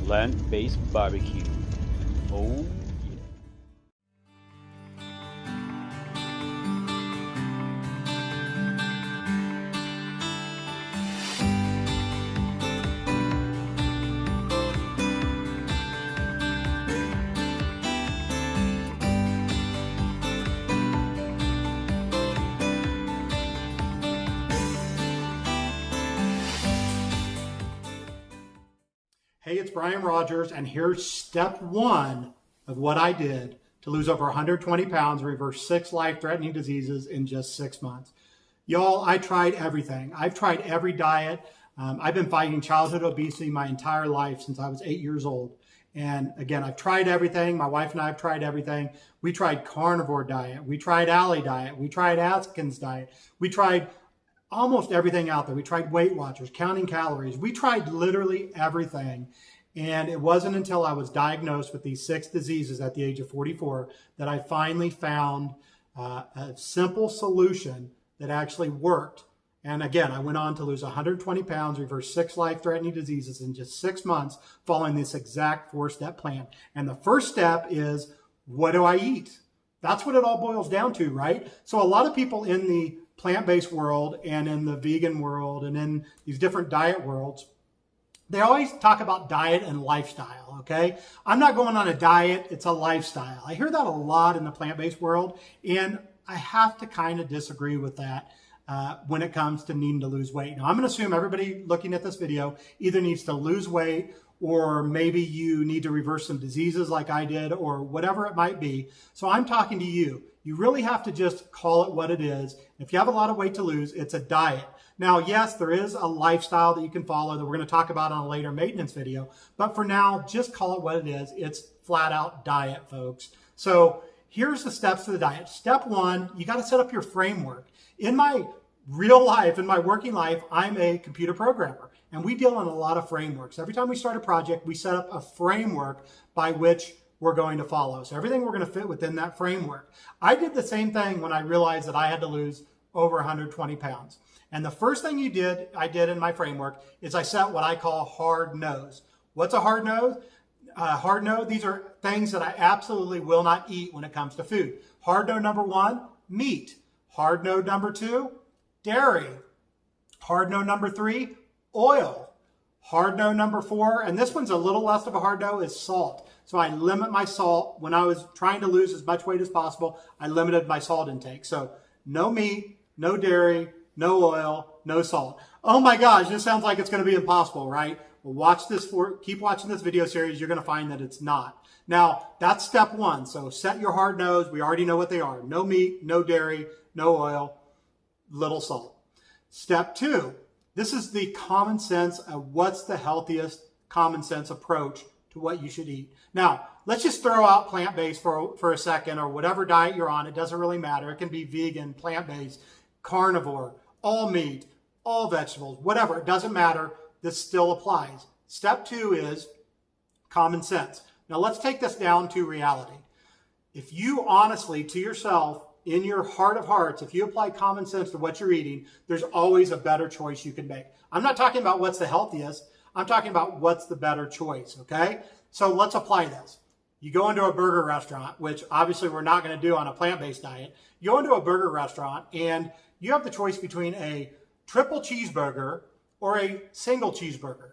plant-based barbecue. Oh yeah. Hey, it's Brian Rodgers, and here's step one of what I did to lose over 120 pounds, reverse 6 life-threatening diseases in just 6 months. Y'all, I tried everything. I've tried every diet. I've been fighting childhood obesity my entire life since I was 8 years old. And again, I've tried everything. My wife and I have tried everything. We tried carnivore diet. We tried alley diet. We tried Atkins diet. We tried almost everything out there. We tried Weight Watchers, counting calories. We tried literally everything. And it wasn't until I was diagnosed with these 6 diseases at the age of 44 that I finally found a simple solution that actually worked. And again, I went on to lose 120 pounds, reverse 6 life-threatening diseases in just 6 months following this exact 4-step plan. And the first step is, what do I eat? That's what it all boils down to, right? So a lot of people in the plant-based world and in the vegan world and in these different diet worlds, they always talk about diet and lifestyle, okay? I'm not going on a diet, it's a lifestyle. I hear that a lot in the plant-based world, and I have to kind of disagree with that when it comes to needing to lose weight. Now, I'm going to assume everybody looking at this video either needs to lose weight, or maybe you need to reverse some diseases like I did, or whatever it might be. So I'm talking to you. You really have to just call it what it is. If you have a lot of weight to lose, it's a diet. Now, yes, there is a lifestyle that you can follow that we're going to talk about on a later maintenance video. But for now, just call it what it is. It's flat out diet, folks. So here's the steps to the diet. Step one, you got to set up your framework. In my real life, in my working life, I'm a computer programmer. And we deal in a lot of frameworks. Every time we start a project, we set up a framework by which we're going to follow. So everything we're going to fit within that framework. I did the same thing when I realized that I had to lose over 120 pounds. And the first thing I did in my framework is I set what I call hard no's. What's a hard no? Hard no, these are things that I absolutely will not eat when it comes to food. Hard no number 1, meat. Hard no number 2, dairy. Hard no number 3, oil. Hard no number 4, and this one's a little less of a hard no, is salt. So I limit my salt. When I was trying to lose as much weight as possible, I limited my salt intake. So no meat, no dairy, no oil, no salt. Oh my gosh, this sounds like it's going to be impossible, right? Well, keep watching this video series. You're going to find that it's not. Now, that's step one. So set your hard no's. We already know what they are. No meat, no dairy, no oil, little salt. Step 2, this is the common sense of what's the healthiest common sense approach to what you should eat. Now, let's just throw out plant-based for a second, or whatever diet you're on. It doesn't really matter. It can be vegan, plant-based, carnivore, all meat, all vegetables, whatever. It doesn't matter. This still applies. Step 2 is common sense. Now, let's take this down to reality. If you honestly, to yourself, in your heart of hearts, if you apply common sense to what you're eating, there's always a better choice you can make. I'm not talking about what's the healthiest. I'm talking about what's the better choice, okay? So let's apply this. You go into a burger restaurant, which obviously we're not going to do on a plant-based diet. You go into a burger restaurant and you have the choice between a triple cheeseburger or a single cheeseburger.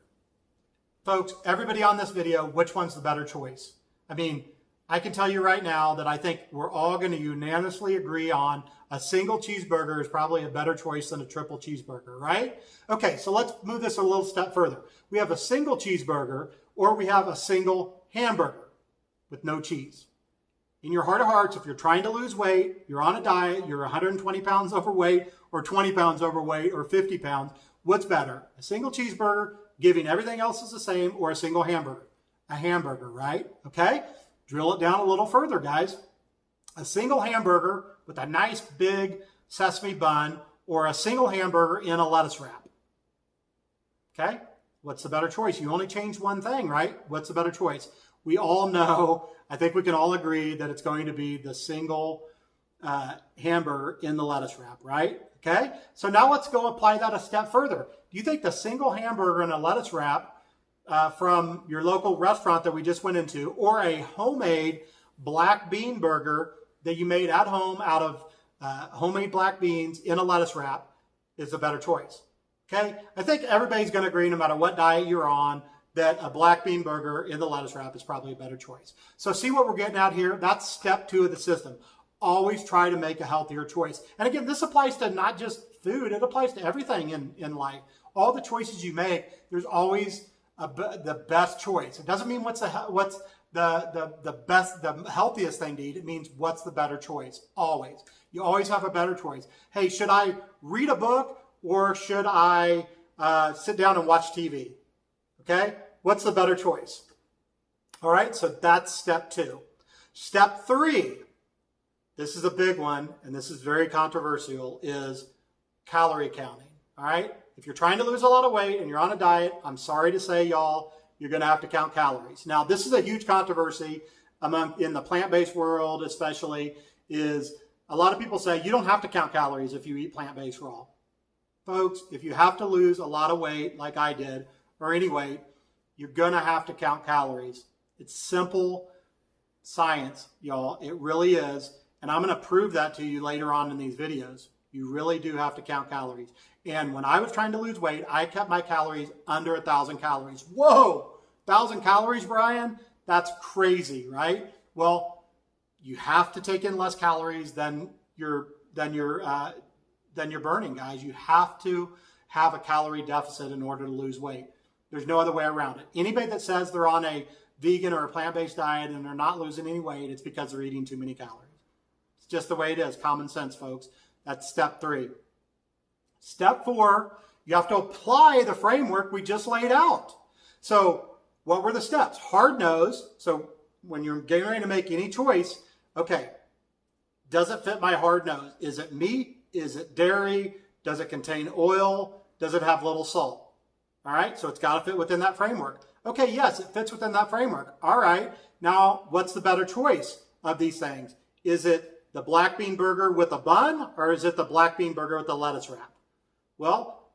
Folks, everybody on this video, which one's the better choice? I mean, I can tell you right now that I think we're all going to unanimously agree on a single cheeseburger is probably a better choice than a triple cheeseburger, right? Okay, so let's move this a little step further. We have a single cheeseburger, or we have a single hamburger with no cheese. In your heart of hearts, if you're trying to lose weight, you're on a diet, you're 120 pounds overweight, or 20 pounds overweight, or 50 pounds, what's better? A single cheeseburger, giving everything else is the same, or a single hamburger? A hamburger, right? Okay? Drill it down a little further, guys. A single hamburger with a nice big sesame bun, or a single hamburger in a lettuce wrap. Okay? What's the better choice? You only changed one thing, right? What's the better choice? We all know, I think we can all agree that it's going to be the single hamburger in the lettuce wrap, right? Okay? So now let's go apply that a step further. Do you think the single hamburger in a lettuce wrap from your local restaurant that we just went into, or a homemade black bean burger that you made at home out of homemade black beans in a lettuce wrap, is a better choice. Okay? I think everybody's going to agree, no matter what diet you're on, that a black bean burger in the lettuce wrap is probably a better choice. So see what we're getting at here? That's step 2 of the system. Always try to make a healthier choice. And again, this applies to not just food. It applies to everything in life. All the choices you make, there's always the best choice. It doesn't mean what's the best, the healthiest thing to eat. It means what's the better choice. Always. You always have a better choice. Hey, should I read a book or should I sit down and watch TV? Okay? What's the better choice? All right, so that's step 2. Step 3, this is a big one, and this is very controversial, is calorie counting. All right? If you're trying to lose a lot of weight and you're on a diet, I'm sorry to say, y'all, you're going to have to count calories. Now, this is a huge controversy in the plant-based world, especially, is a lot of people say you don't have to count calories if you eat plant-based raw. Folks, if you have to lose a lot of weight like I did, or any weight, you're going to have to count calories. It's simple science, y'all. It really is. And I'm going to prove that to you later on in these videos. You really do have to count calories. And when I was trying to lose weight, I kept my calories under 1,000 calories. Whoa! 1,000 calories, Brian? That's crazy, right? Well, you have to take in less calories than you're burning, guys. You have to have a calorie deficit in order to lose weight. There's no other way around it. Anybody that says they're on a vegan or a plant-based diet and they're not losing any weight, it's because they're eating too many calories. It's just the way it is. Common sense, folks. That's step 3. Step 4, you have to apply the framework we just laid out. So what were the steps? Hard nose. So when you're getting ready to make any choice, okay, does it fit my hard nose? Is it meat? Is it dairy? Does it contain oil? Does it have little salt? All right, so it's got to fit within that framework. Okay, yes, it fits within that framework. All right, now what's the better choice of these things? Is it the black bean burger with a bun, or is it the black bean burger with the lettuce wrap? Well,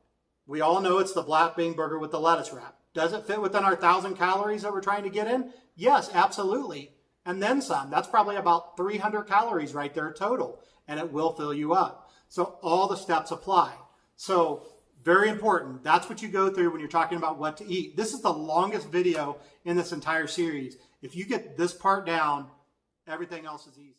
we all know it's the black bean burger with the lettuce wrap. Does it fit within our 1,000 calories that we're trying to get in? Yes, absolutely. And then some. That's probably about 300 calories right there total, and it will fill you up. So all the steps apply. So very important. That's what you go through when you're talking about what to eat. This is the longest video in this entire series. If you get this part down, everything else is easy.